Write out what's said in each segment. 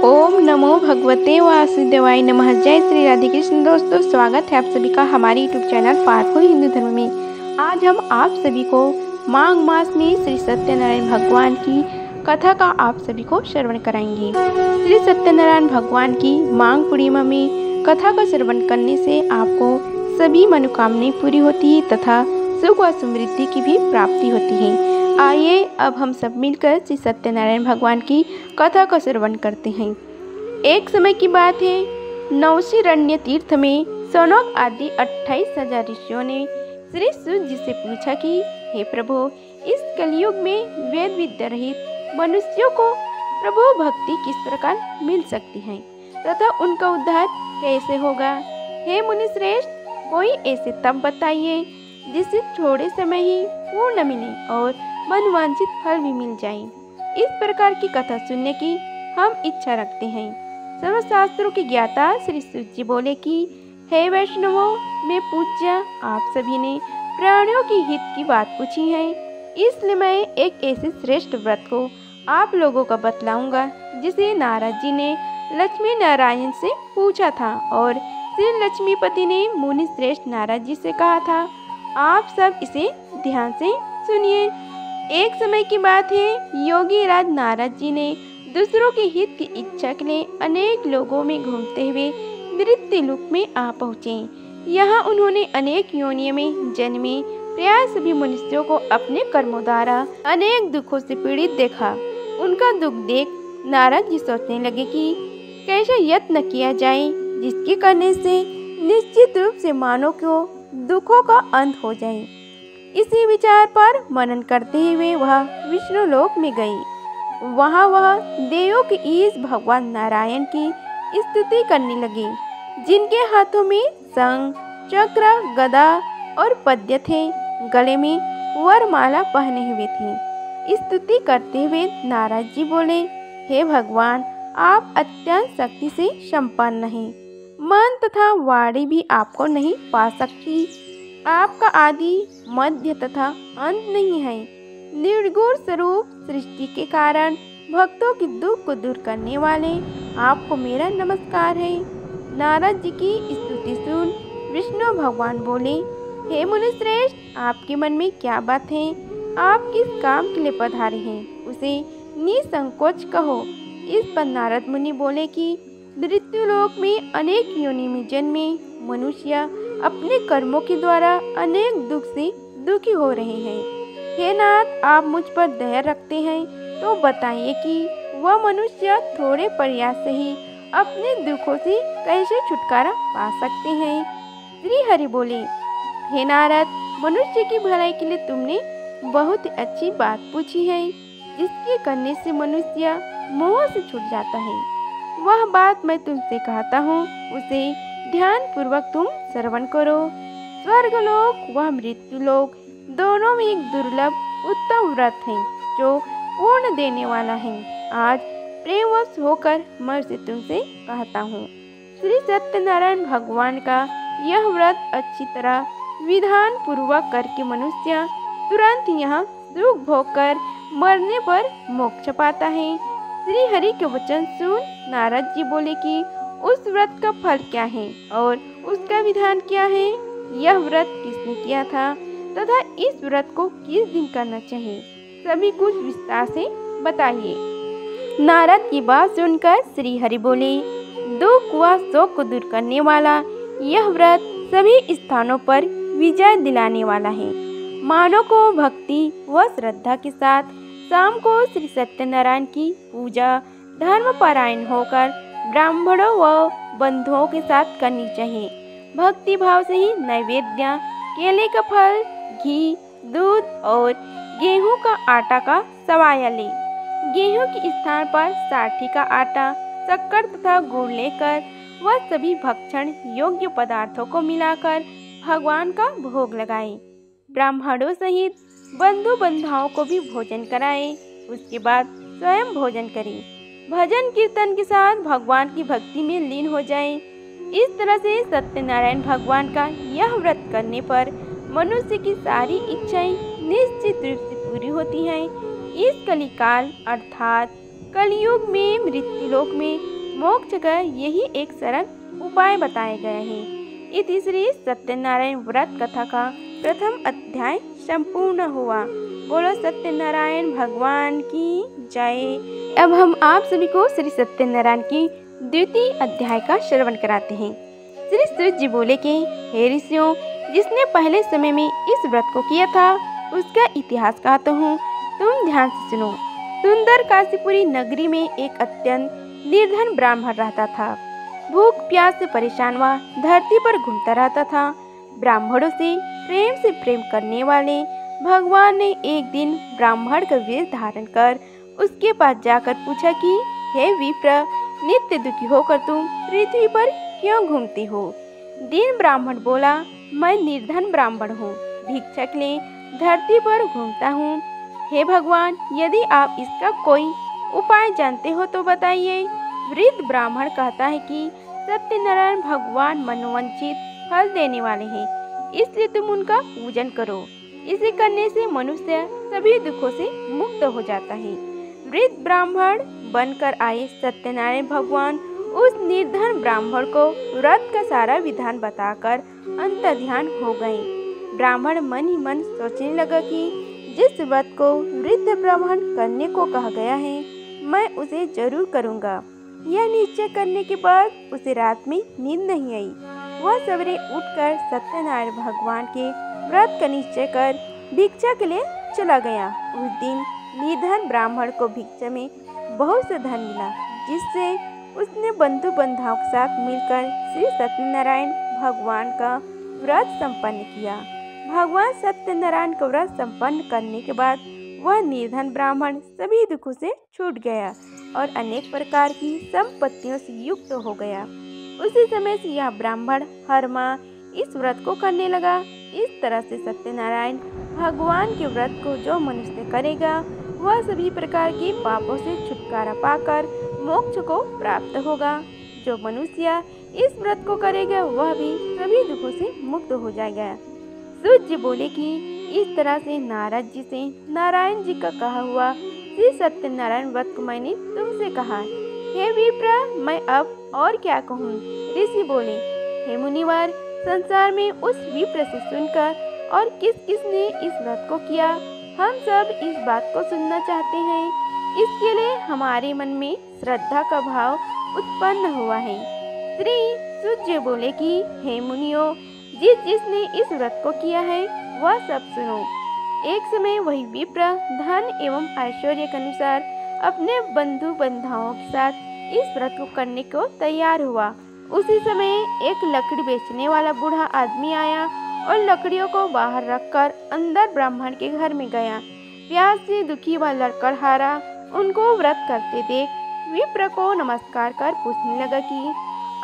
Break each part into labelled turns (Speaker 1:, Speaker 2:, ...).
Speaker 1: ओम नमो भगवते वासुदेवाय नमः। जय श्री राधे कृष्ण। दोस्तों, स्वागत है आप सभी का हमारे यूट्यूब चैनल पार्थो हिंदू धर्म में। आज हम आप सभी को माघ मास में श्री सत्यनारायण भगवान की कथा का आप सभी को श्रवण कराएंगे। श्री सत्यनारायण भगवान की माघ पूर्णिमा में कथा का श्रवण करने से आपको सभी मनोकामनाएं पूरी होती है तथा सुख व समृद्धि की भी प्राप्ति होती है। आइए अब हम सब मिलकर श्री सत्यनारायण भगवान की कथा का श्रवण करते हैं। एक समय की बात है, नौशीरण्य तीर्थ में सौनक आदि 28,000 ऋषियों ने श्री सूत जी से पूछा कि हे प्रभु, इस कलयुग में वेद विद्या रहित मनुष्यों को प्रभु भक्ति किस प्रकार मिल सकती है तथा उनका उद्धार कैसे होगा। हे मुनि श्रेष्ठ, कोई ऐसे तप बताइए जिससे थोड़े समय ही पूर्ण मिले और मनवांछित फल भी मिल जाए। इस प्रकार की कथा सुनने की हम इच्छा रखते हैं। सर्व शास्त्रों के ज्ञाता श्री सूत जी बोले कि हे वैष्णवों, मैं पूज्य आप सभी ने प्राणियों की हित की बात पूछी है, इसलिए मैं एक ऐसे श्रेष्ठ व्रत को आप लोगों का बतलाऊंगा जिसे नारद जी ने लक्ष्मी नारायण से पूछा था और श्री लक्ष्मीपति ने मुनि श्रेष्ठ नारद जी से कहा था। आप सब इसे ध्यान से सुनिए। एक समय की बात है, योगी राज नारद जी ने दूसरों के हित की इच्छा के लिए अनेक लोगों में घूमते हुए मृत्यु लोक में आ पहुँचे। यहाँ उन्होंने अनेक योनियों में जन्मे प्राय सभी मनुष्यों को अपने कर्मों द्वारा अनेक दुखों से पीड़ित देखा। उनका दुख देख नारद जी सोचने लगे कि कैसे यत्न किया जाए जिसके करने से निश्चित रूप से मानव को दुखों का अंत हो जाए। इसी विचार पर मनन करते हुए वह विष्णु लोक में गई। वहाँ वह देवों के ईश भगवान नारायण की स्तुति करने लगे, जिनके हाथों में शंख, चक्र, गदा और पद्य थे। गले में वरमाला पहने हुए थे। स्तुति करते हुए नारद जी बोले, हे भगवान, आप अत्यंत शक्ति से संपन्न हैं। मन तथा वाणी भी आपको नहीं पा सकती। आपका आदि मध्य तथा अंत नहीं है। निर्गुण स्वरूप सृष्टि के कारण भक्तों के दुख को दूर करने वाले आपको मेरा नमस्कार है। नारद जी की स्तुति सुन विष्णु भगवान बोले, हे मुनि श्रेष्ठ, आपके मन में क्या बात है? आप किस काम के लिए पधारे हैं उसे निसंकोच कहो। इस पर नारद मुनि बोले कि मृत्यु लोक में अनेक योनि में जन्मे मनुष्य अपने कर्मों के द्वारा अनेक दुख से दुखी हो रहे हैं। हे नाथ, आप मुझ पर दया रखते हैं तो बताइए कि वह मनुष्य थोड़े प्रयास से ही अपने दुखों से कैसे छुटकारा पा सकते हैं। श्री हरि बोले, हे नारद, मनुष्य की भलाई के लिए तुमने बहुत ही अच्छी बात पूछी है, जिसके करने से मनुष्य मोह से छूट जाता है। वह बात मैं तुमसे कहता हूँ, उसे ध्यान पूर्वक तुम श्रवण करो। स्वर्ग लोक व मृत्यु लोक दोनों में एक दुर्लभ उत्तम व्रत है जो पूर्ण देने वाला है। आज प्रेमवश होकर मैं उसे तुमसे कहता हूँ। श्री सत्यनारायण भगवान का यह व्रत अच्छी तरह विधान पूर्वक करके मनुष्य तुरंत यहाँ सुख भोग कर मरने पर मोक्ष पाता है। श्री हरि के वचन सुन नारद जी बोले कि उस व्रत का फल क्या है और उसका विधान क्या है? यह व्रत किसने किया था तथा इस व्रत को किस दिन करना चाहिए? सभी कुछ विस्तार से बताइए। नारद की बात सुनकर श्री हरि बोले, दुख व शोक को दूर करने वाला यह व्रत सभी स्थानों पर विजय दिलाने वाला है। मानव को भक्ति व श्रद्धा के साथ शाम को श्री सत्यनारायण की पूजा धर्म परायण होकर ब्राह्मणों व बंधुओं के साथ करनी चाहिए। भक्ति भाव से ही नैवेद्य, केले का फल, घी, दूध और गेहूं का आटा का सवाया ले। गेहूं के स्थान पर साठी का आटा, शक्कर तथा गुड़ लेकर वह सभी भक्षण योग्य पदार्थों को मिलाकर भगवान का भोग लगाए। ब्राह्मणों सहित बंधु बंधुओं को भी भोजन कराए। उसके बाद स्वयं भोजन करें। भजन कीर्तन के साथ भगवान की भक्ति में लीन हो जाएं। इस तरह से सत्यनारायण भगवान का यह व्रत करने पर मनुष्य की सारी इच्छाएं निश्चित रूप से पूरी होती हैं। इस कलिकाल अर्थात कलयुग में मृत्यु लोक में मोक्ष का यही एक सरल उपाय बताए गए हैं। इति श्री सत्यनारायण व्रत कथा का प्रथम अध्याय संपूर्ण हुआ। बोलो सत्यनारायण भगवान की जय। अब हम आप सभी को श्री सत्यनारायण की द्वितीय अध्याय का श्रवण कराते हैं। श्री सूत जी बोले कि हे ऋषियों, जिसने पहले समय में इस व्रत को किया था उसका इतिहास कहता हूँ, तुम ध्यान से सुनो। सुंदर काशीपुरी नगरी में एक अत्यंत निर्धन ब्राह्मण रहता था। भूख प्यास से परेशान वह धरती पर घूमता रहता था। ब्राह्मणों से प्रेम करने वाले भगवान ने एक दिन ब्राह्मण का वेश धारण कर उसके पास जाकर पूछा कि हे विप्र, नित्य दुखी होकर तुम पृथ्वी पर क्यों घूमते हो? दीन ब्राह्मण बोला, मैं निर्धन ब्राह्मण हूँ, भिक्षा के लिए धरती पर घूमता हूँ। हे भगवान, यदि आप इसका कोई उपाय जानते हो तो बताइए। वृद्ध ब्राह्मण कहता है कि सत्यनारायण भगवान मनोवांछित फल देने वाले हैं, इसलिए तुम उनका पूजन करो। इसे करने से मनुष्य सभी दुखों से मुक्त हो जाता है। वृद्ध ब्राह्मण बनकर आए सत्यनारायण भगवान उस निर्धन ब्राह्मण को व्रत का सारा विधान बताकर अंतर्ध्यान हो गए। ब्राह्मण मन ही मन सोचने लगा कि जिस व्रत को वृद्ध ब्राह्मण करने को कहा गया है, मैं उसे जरूर करूँगा। यह निश्चय करने के बाद उसे रात में नींद नहीं आई। वह सवेरे उठकर सत्यनारायण भगवान के व्रत का निश्चय कर भिक्षा के लिए चला गया। उस दिन निर्धन ब्राह्मण को भिक्षा में बहुत से धन मिला, जिससे उसने बंधु बांधवों के साथ मिलकर श्री सत्यनारायण भगवान का व्रत संपन्न किया। भगवान सत्यनारायण का व्रत संपन्न करने के बाद वह निर्धन ब्राह्मण सभी दुखों से छूट गया और अनेक प्रकार की संपत्तियों से युक्त हो गया। उसी समय से यह ब्राह्मण हर माह इस व्रत को करने लगा। इस तरह से सत्यनारायण भगवान के व्रत को जो मनुष्य करेगा वह सभी प्रकार के पापों से छुटकारा पाकर मोक्ष को प्राप्त होगा। जो मनुष्य इस व्रत को करेगा वह भी सभी दुखों से मुक्त हो जाएगा। सूत जी बोले कि इस तरह से नारद जी से नारायण जी का कहा हुआ श्री सत्यनारायण व्रत को मैंने तुमसे कहा। हे विप्र, मैं अब और क्या कहूँ? ऋषि बोले, हे मुनिवर, संसार में उस विप्र से सुनकर और किस किस ने इस व्रत को किया, हम सब इस बात को सुनना चाहते हैं। इसके लिए हमारे मन में श्रद्धा का भाव उत्पन्न हुआ है। श्री सूत जी बोले कि हे मुनियों, जिसने इस व्रत को किया है वह सब सुनो। एक समय वही विप्र धन एवं ऐश्वर्य के अनुसार अपने बंधु बांधवों के साथ इस व्रत को करने को तैयार हुआ। उसी समय एक लकड़ी बेचने वाला बूढ़ा आदमी आया और लकड़ियों को बाहर रखकर अंदर ब्राह्मण के घर में गया। प्यास से दुखी वह लड़खड़ाया उनको व्रत करते देख विप्र को नमस्कार कर पूछने लगा कि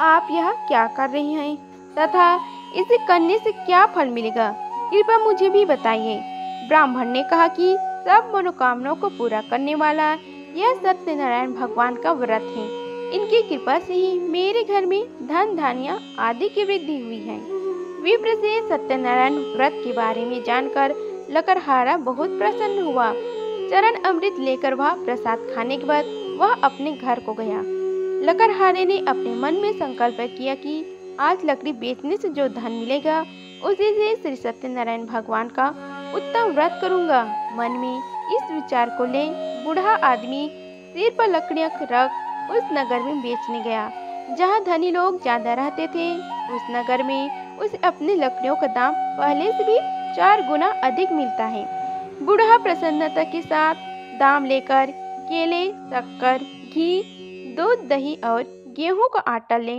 Speaker 1: आप यह क्या कर रही हैं तथा इसे करने से क्या फल मिलेगा, कृपया मुझे भी बताइए। ब्राह्मण ने कहा कि सब मनोकामनाओं को पूरा करने वाला यह सत्यनारायण भगवान का व्रत है। इनकी कृपा से ही मेरे घर में धन धान्य आदि की वृद्धि हुई है। विप्र से सत्यनारायण व्रत के बारे में जानकर लकड़हारा बहुत प्रसन्न हुआ। चरण अमृत लेकर वह प्रसाद खाने के बाद वह अपने घर को गया। लकड़हारे ने अपने मन में संकल्प किया कि आज लकड़ी बेचने से जो धन मिलेगा उसी से श्री सत्यनारायण भगवान का उत्तम व्रत करूंगा। मन में इस विचार को ले बूढ़ा आदमी सिर पर लकड़ियां रख उस नगर में बेचने गया जहां धनी लोग ज्यादा रहते थे। उस नगर में उसे अपनी लकड़ियों का दाम पहले से भी 4 गुना अधिक मिलता है। बूढ़ा प्रसन्नता के साथ दाम लेकर केले, शक्कर, घी, दूध, दही और गेहूं का आटा ले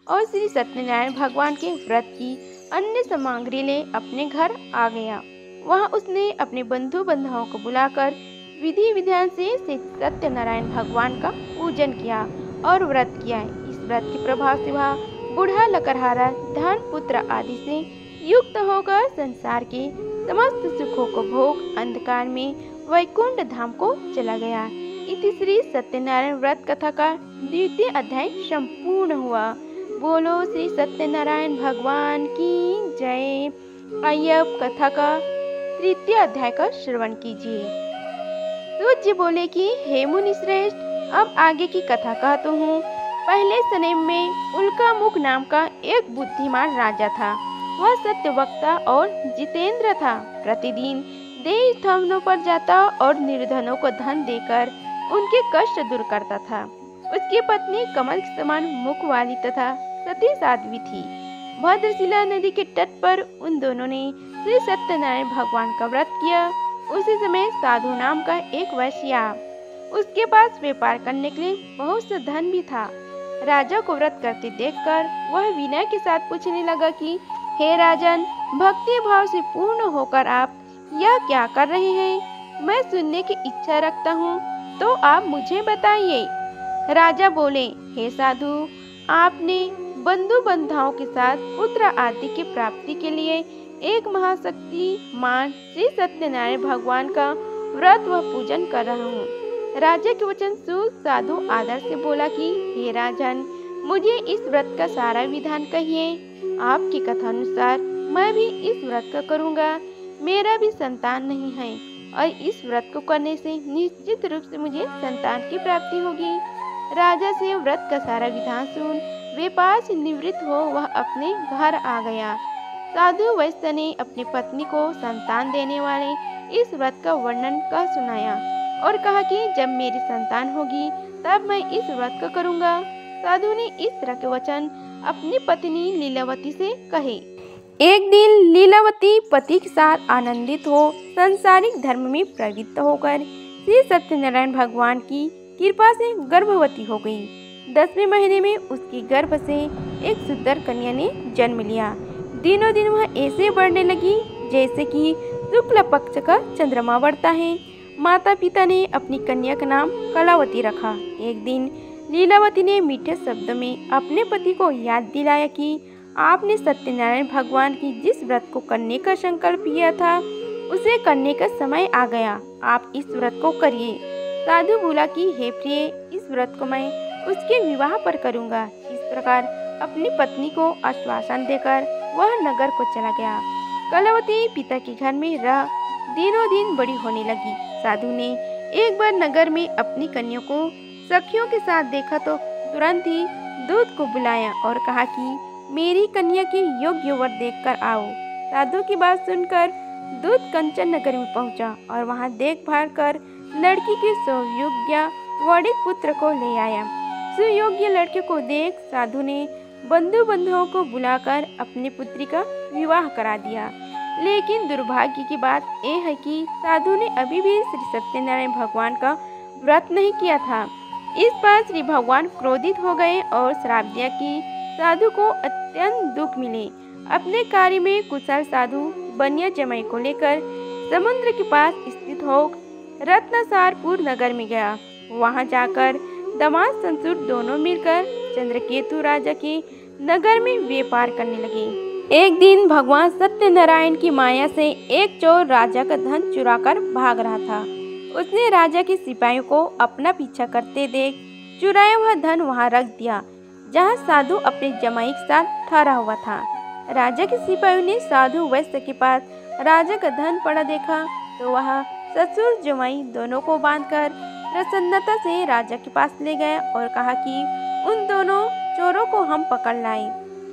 Speaker 1: और श्री सत्यनारायण भगवान के व्रत की अन्य सामग्री ले अपने घर आ गया। वहां उसने अपने बंधु बांधवों को बुलाकर विधि विधान से श्री सत्यनारायण भगवान का पूजन किया और व्रत किया। इस व्रत के प्रभाव से वह बूढ़ा लकड़हारा धन पुत्र आदि से युक्त होकर संसार के समस्त सुखों को भोग अंधकार में वैकुंठ धाम को चला गया। इति श्री सत्यनारायण व्रत कथा का द्वितीय अध्याय संपूर्ण हुआ। बोलो श्री सत्यनारायण भगवान की जय। आइए अब कथा का तृतीय अध्याय का श्रवण कीजिए। सूत जी बोले कि हे मुनि श्रेष्ठ, अब आगे की कथा कहता हूँ। पहले समय में उल्कामुख नाम का एक बुद्धिमान राजा था। वह सत्यवक्ता और जितेंद्र था। प्रतिदिन देव स्थानों पर जाता और निर्धनों को धन देकर उनके कष्ट दूर करता था। उसकी पत्नी कमल के समान मुख वाली तथा सती साध्वी थी। भद्रशिला नदी के तट पर उन दोनों ने श्री सत्यनारायण भगवान का व्रत किया। उसी समय साधु नाम का एक वैश्य आया। उसके पास व्यापार करने के लिए बहुत सा धन भी था। राजा को व्रत करते देखकर वह विनय के साथ पूछने लगा कि हे राजन, भक्ति भाव से पूर्ण होकर आप यह क्या कर रहे हैं? मैं सुनने की इच्छा रखता हूँ, तो आप मुझे बताइए। राजा बोले, हे साधु, आपने बंधु बंधाओं के साथ पुत्र आदि की प्राप्ति के लिए एक महाशक्ति मान श्री सत्यनारायण भगवान का व्रत व पूजन कर रहा हूँ। राजा के वचन सुन साधु आदर से बोला कि हे राजन, मुझे इस व्रत का सारा विधान कहिए। आपकी कथा अनुसार मैं भी इस व्रत का करूँगा। मेरा भी संतान नहीं है और इस व्रत को करने से निश्चित रूप से मुझे संतान की प्राप्ति होगी। राजा से व्रत का सारा विधान सुन व्यापार से निवृत्त हो वह अपने घर आ गया। साधु वैश्य ने अपनी पत्नी को संतान देने वाले इस व्रत का वर्णन कर सुनाया और कहा कि जब मेरी संतान होगी तब मैं इस व्रत का करूँगा। साधु ने इस तरह के वचन अपनी पत्नी लीलावती से कहे। एक दिन लीलावती पति के साथ आनंदित हो सांसारिक धर्म में प्रवृत्त होकर श्री सत्यनारायण भगवान की कृपा से गर्भवती हो गई। 10वें महीने में उसके गर्भ से एक सुंदर कन्या ने जन्म लिया। दिनों दिन वह ऐसे बढ़ने लगी जैसे कि शुक्ल पक्ष का चंद्रमा बढ़ता है। माता पिता ने अपनी कन्या का नाम कलावती रखा। एक दिन लीलावती ने मीठे शब्द में अपने पति को याद दिलाया कि आपने सत्यनारायण भगवान की जिस व्रत को करने का संकल्प किया था उसे करने का समय आ गया। आप इस व्रत को करिए। साधु बोला कि हे प्रिय, इस व्रत को मैं उसके विवाह पर करूँगा। इस प्रकार अपनी पत्नी को आश्वासन देकर वह नगर को चला गया। कलावती पिता के घर में रह दिनों दिन बड़ी होने लगी। साधु ने एक बार नगर में अपनी कन्या को सखियों के साथ देखा तो तुरंत ही दूत को बुलाया और कहा कि मेरी कन्या की योग्य वर देखकर आओ। साधु की बात सुनकर दूत कंचन नगर में पहुंचा और वहां देखभाल कर लड़की के सुयोग्य वणिक पुत्र को ले आया। सुयोग्य लड़के को देख साधु ने बंधु बंधुओं को बुलाकर अपनी पुत्री का विवाह करा दिया। लेकिन दुर्भाग्य की बात यह है कि साधु ने अभी भी श्री सत्यनारायण भगवान का व्रत नहीं किया था। इस पर श्री भगवान क्रोधित हो गए और श्राप दिया कि साधु को अत्यंत दुख मिले। अपने कार्य में कुशल साधु बनिया जमाई को लेकर समुद्र के पास स्थित हो रत्नसारपुर नगर में गया। वहां जाकर दामाद ससुर दोनों मिलकर चंद्रकेतु राजा के नगर में व्यापार करने लगे। एक दिन भगवान सत्यनारायण की माया से एक चोर राजा का धन चुराकर भाग रहा था। उसने राजा के सिपाहियों को अपना पीछा करते देख चुराया हुआ धन वहां रख दिया जहां साधु अपने जमाई के साथ ठहरा हुआ था। राजा के सिपाहियों ने साधु वैश्य के पास राजा का धन पड़ा देखा तो वह ससुर जमाई दोनों को बांधकर प्रसन्नता से राजा के पास ले गए और कहा कि उन दोनों चोरों को हम पकड़ लाए।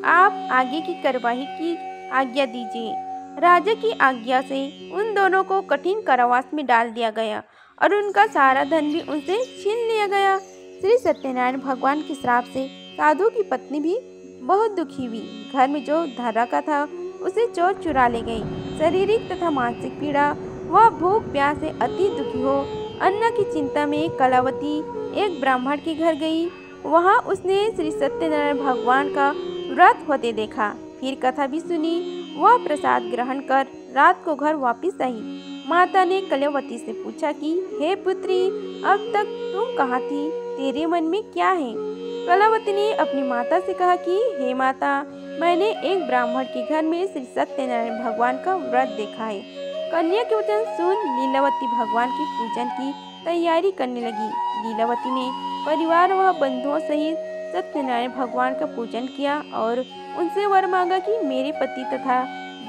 Speaker 1: आप आगे की कार्यवाही की आज्ञा दीजिए। राजा की आज्ञा से उन दोनों को कठिन कारावास में डाल दिया गया और उनका सारा धन भी उनसे छीन लिया गया। श्री सत्यनारायण भगवान के श्राप से साधु की पत्नी भी बहुत दुखी हुई। घर में जो धन रखा था उसे चोर चुरा ले गई। शारीरिक तथा मानसिक पीड़ा वह भूख प्यास से अति दुखी हो अन्न की चिंता में कलावती एक ब्राह्मण के घर गई। वहां उसने श्री सत्यनारायण भगवान का व्रत होते देखा। फिर कथा भी सुनी। वह प्रसाद ग्रहण कर रात को घर वापस आई। माता ने कलावती से पूछा कि हे पुत्री, अब तक तुम कहाँ थी? तेरे मन में क्या है? कलावती ने अपनी माता से कहा कि हे माता, मैंने एक ब्राह्मण के घर में श्री सत्यनारायण भगवान का व्रत देखा है। कन्या के वचन सुन लीलावती भगवान के पूजन की तैयारी करने लगी। लीलावती ने परिवार व बंधुओं सहित सत्यनारायण भगवान का पूजन किया और उनसे वर मांगा कि मेरे पति तथा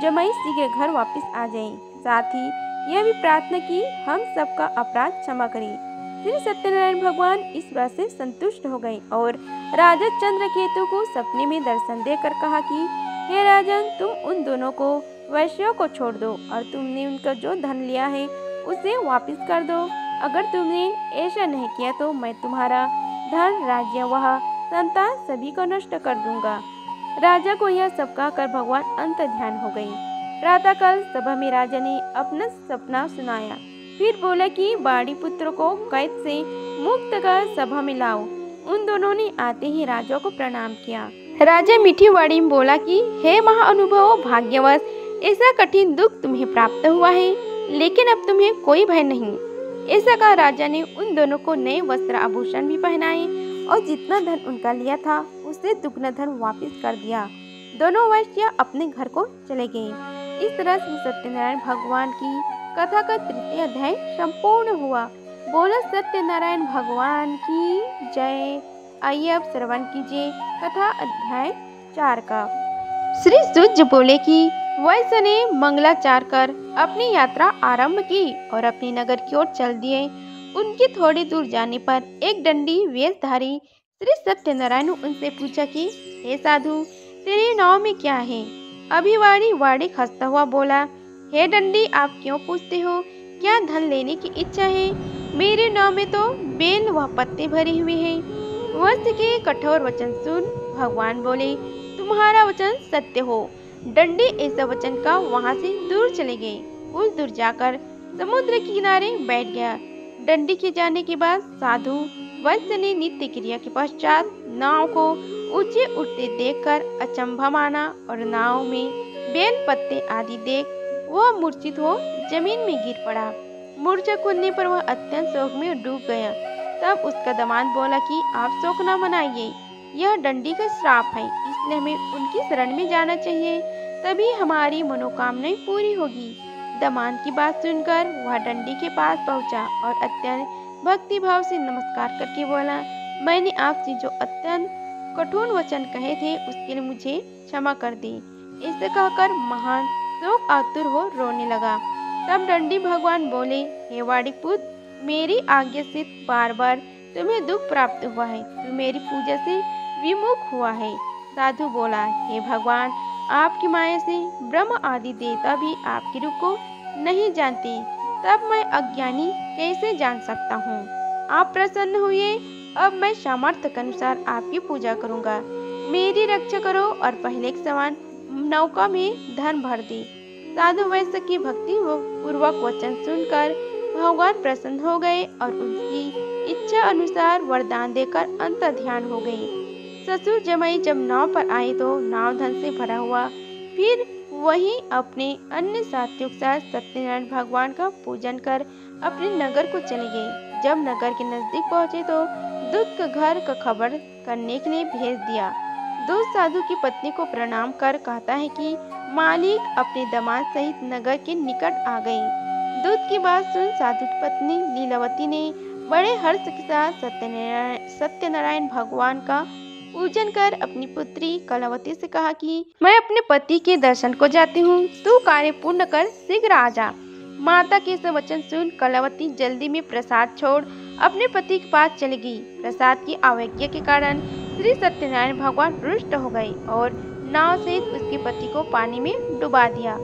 Speaker 1: जमाई शीघ्र घर वापस आ जाएं। साथ ही यह भी प्रार्थना की हम सबका अपराध क्षमा करें। श्री सत्यनारायण भगवान इस बात से संतुष्ट हो गए और राजा चंद्रकेतु को सपने में दर्शन देकर कहा कि हे राजन, तुम उन दोनों को वैश्यों को छोड़ दो और तुमने उनका जो धन लिया है उसे वापस कर दो। अगर तुमने ऐसा नहीं किया तो मैं तुम्हारा धन, राज्य व संतान सभी को नष्ट कर दूंगा। राजा को यह सब कहकर भगवान अंतर्ध्यान हो गए। प्रातःकाल सभा में राजा ने अपना सपना सुनाया, फिर बोला कि बाड़ी पुत्र को कैद से मुक्त कर सभा में लाओ। उन दोनों ने आते ही राजा को प्रणाम किया। राजा मीठी वाणी में बोला कि हे महाअनुभव, भाग्यवश ऐसा कठिन दुख तुम्हें प्राप्त हुआ है, लेकिन अब तुम्हें कोई भय नहीं। ऐसा कहा राजा ने उन दोनों को नए वस्त्र आभूषण भी पहनाए और जितना धन उनका लिया था उससे दुगना धन वापस कर दिया। दोनों वैश्य अपने घर को चले गए। इस तरह श्री सत्यनारायण भगवान की कथा का तृतीय अध्याय संपूर्ण हुआ। बोलो सत्यनारायण भगवान की जय। आइए अब श्रवण कीजिए कथा अध्याय 4 का। श्री सूर्य बोले कि वैश्य ने मंगलाचार कर अपनी यात्रा आरंभ की और अपने नगर की ओर चल दिए। उनके थोड़ी दूर जाने पर एक दंडी वेशधारी श्री सत्यनारायण ने उनसे पूछा कि हे साधु, तेरे नाव में क्या है? अभिवाड़ी वाड़ी हंसता हुआ बोला, हे दंडी, आप क्यों पूछते हो? क्या धन लेने की इच्छा है? मेरे नाव में तो बेल व पत्ते भरे हुए हैं। वैश्य के कठोर वचन सुन भगवान बोले, तुम्हारा वचन सत्य हो। दंडी ऐसा वचन का वहां से दूर चले गए। कुछ दूर जाकर समुद्र के किनारे बैठ गया। दंडी के जाने के बाद साधु वैश्य ने नित्य क्रिया के पश्चात नाव को ऊंचे उठते देखकर अचंभा माना और नाव में बेल पत्ते आदि देख वह मूर्छित हो जमीन में गिर पड़ा। मूर्छा खुलने पर वह अत्यंत शोक में डूब गया। तब उसका दामाद बोला कि आप शोक न मनाइए, यह दंडी का श्राप है, इसलिए हमें उनकी शरण में जाना चाहिए, तभी हमारी मनोकामनाएं पूरी होगी। दामाद की बात सुनकर वह दंडी के पास पहुंचा और अत्यंत भक्ति भाव से नमस्कार करके बोला, मैंने आपसे जो अत्यंत कठोर वचन कहे थे उसके लिए मुझे क्षमा कर दी। ऐसे कहकर महान शोक आतुर हो रोने लगा। तब दंडी भगवान बोले, हे वाड़ी पुत्र, मेरी आज्ञा से बार बार तुम्हें दुख प्राप्त हुआ है, तू मेरी पूजा से विमुख हुआ है। साधु बोला, हे भगवान, आपकी माया से ब्रह्म आदि देवता भी आपके रूप को नहीं जानते, तब मैं अज्ञानी कैसे जान सकता हूँ? आप प्रसन्न हुए, अब मैं सामर्थ्य के अनुसार आपकी पूजा करूँगा। मेरी रक्षा करो और पहले के समान नौका में धन भर दे। साधु वैश्य की भक्ति पूर्वक वचन सुनकर भगवान प्रसन्न हो गए और उनकी इच्छा अनुसार वरदान देकर अंतर्ध्यान हो गए। ससुर जमाई जब नाव पर आए तो नाव धन से भरा हुआ। फिर वहीं अपने अन्य साथियों के साथ सत्यनारायण भगवान का पूजन कर अपने नगर को चले गए। जब नगर के नजदीक पहुंचे तो दूत का घर का खबर करने के लिए भेज दिया। दूत साधु की पत्नी को प्रणाम कर कहता है कि मालिक अपने दामाद सहित नगर के निकट आ गए। दूत की बात सुन साधु की पत्नी लीलावती ने बड़े हर्ष के साथ सत्यनारायण भगवान का पूजन कर अपनी पुत्री कलावती से कहा कि मैं अपने पति के दर्शन को जाती हूँ, तू कार्य पूर्ण कर शीघ्र आ जा। माता के सब वचन सुन कलावती जल्दी में प्रसाद छोड़ अपने पति के पास चली गई। प्रसाद की अवज्ञा के कारण श्री सत्यनारायण भगवान रुष्ट हो गए और नाव सहित उसके पति को पानी में डुबा दिया।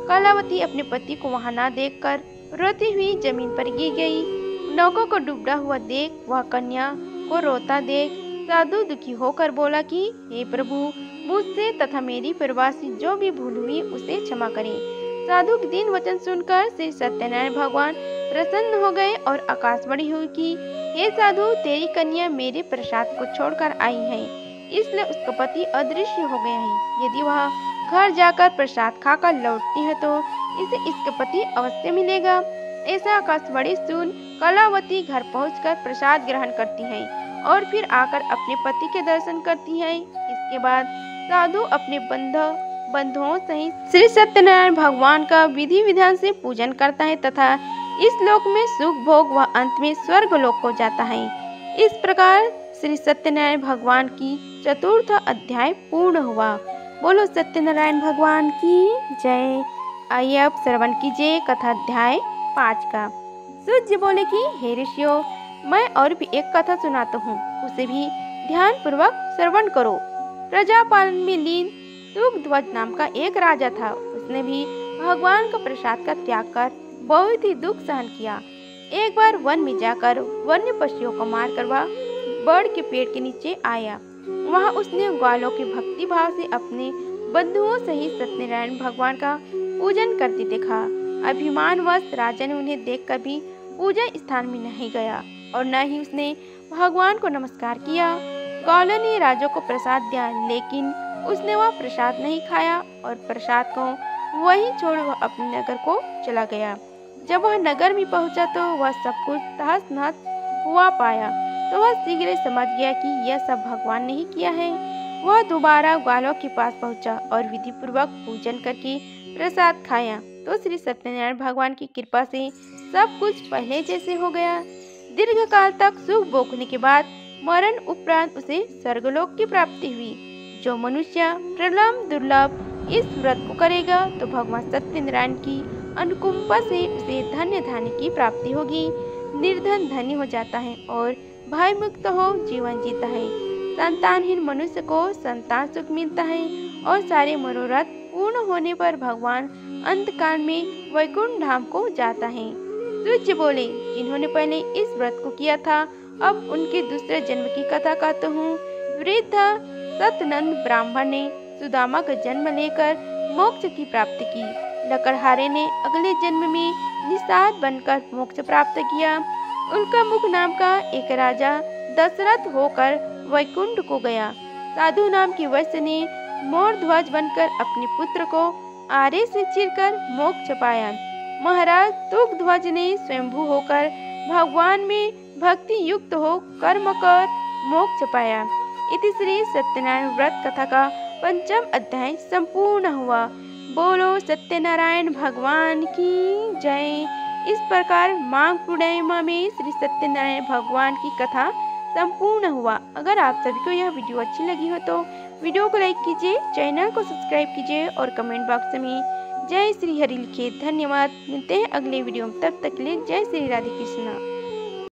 Speaker 1: कलावती अपने पति को वहां न देखकर रोती हुई जमीन पर गिर गई। नौका को डूबता हुआ देख वह कन्या को रोता देख साधु दुखी होकर बोला कि हे प्रभु, मुझसे तथा मेरी परिवार से जो भी भूल हुई उसे क्षमा करें। साधु के दीन वचन सुनकर श्री सत्यनारायण भगवान प्रसन्न हो गए और आकाशवाणी हुई कि हे साधु, तेरी कन्या मेरे प्रसाद को छोड़कर आई है, इसलिए उसका पति अदृश्य हो गया है। यदि वह घर जाकर प्रसाद खाकर लौटती है तो इसे इसका पति अवश्य मिलेगा। ऐसा आकाशवाणी सुन कलावती घर पहुंचकर प्रसाद ग्रहण करती है और फिर आकर अपने पति के दर्शन करती है। इसके बाद साधु अपने बंधुओं सहित श्री सत्यनारायण भगवान का विधि विधान से पूजन करता है तथा इस लोक में सुख भोग व अंत में स्वर्ग लोक को जाता है। इस प्रकार श्री सत्यनारायण भगवान की चतुर्थ अध्याय पूर्ण हुआ। बोलो सत्यनारायण भगवान की जय। आइए अब श्रवण कीजिए कथा अध्याय 5 का। सूर्य बोले कि हे ऋषियों, मैं और भी एक कथा सुनाता हूँ, उसे भी ध्यान पूर्वक श्रवण करो। प्रजापालन में लीन तुंगध्वज नाम का एक राजा था। उसने भी भगवान का प्रसाद का त्याग कर बहुत ही दुख सहन किया। एक बार वन में जाकर वन्य पशुओं को मारकर वह बड़ के पेड़ के नीचे आया। वहां उसने ग्वालों के भक्ति भाव से अपने बंधुओं सहित सत्यनारायण भगवान का पूजन करते देखा। अभिमानवश राजा ने उन्हें देखकर भी पूजन स्थान में नहीं गया और न ही उसने भगवान को नमस्कार किया। ग्वालों ने राजा को प्रसाद दिया, लेकिन उसने वह प्रसाद नहीं खाया और प्रसाद को वहीं छोड़ वह अपने नगर को चला गया। जब वह नगर में पहुंचा तो वह सब कुछ तहस नहस हुआ पाया, तो वह शीघ्र समझ गया कि यह सब भगवान ने ही किया है। वह दोबारा ग्वालों के पास पहुंचा और विधि पूर्वक पूजन करके प्रसाद खाया, तो श्री सत्यनारायण भगवान की कृपा से सब कुछ पहले जैसे हो गया। दीर्घ काल तक सुख भोगने के बाद मरण उपरांत उसे स्वर्गलोक की प्राप्ति हुई। जो मनुष्य प्रलम्ब दुर्लभ इस व्रत को करेगा तो भगवान सत्यनारायण की अनुकंपा से उसे धन्य धान्य की प्राप्ति होगी। निर्धन धन्य हो जाता है और भय मुक्त हो जीवन जीता है। संतानहीन मनुष्य को संतान सुख मिलता है और सारे मनोरथ पूर्ण होने पर भगवान अंतकाल में वैकुंठ धाम को जाता है। सूर्य बोले, जिन्होंने पहले इस व्रत को किया था, अब उनके दूसरे जन्म की कथा कहता हूँ। वृद्ध सतनंद ब्राह्मण ने सुदामा का जन्म लेकर मोक्ष की प्राप्ति की। लकड़हारे ने अगले जन्म में निषाद बनकर मोक्ष प्राप्त किया। उनका मुख नाम का एक राजा दशरथ होकर वैकुंठ को गया। साधु नाम की वैश्य ने मोर ध्वज बनकर अपने पुत्र को आरे से चीरकर मोक्ष पाया। महाराज तुंगध्वज ने स्वयंभू होकर भगवान में भक्ति युक्त हो कर्म कर मोक्ष पाया। इति श्री सत्यनारायण व्रत कथा का पंचम अध्याय संपूर्ण हुआ। बोलो सत्यनारायण भगवान की जय। इस प्रकार माघ पूर्णिमा में श्री सत्यनारायण भगवान की कथा संपूर्ण हुआ। अगर आप सभी को यह वीडियो अच्छी लगी हो तो वीडियो को लाइक कीजिए, चैनल को सब्सक्राइब कीजिए और कमेंट बॉक्स में जय श्री हरि लिखिए। धन्यवाद। मिलते हैं अगले वीडियो में, तब तक के लिए जय श्री राधे कृष्णा।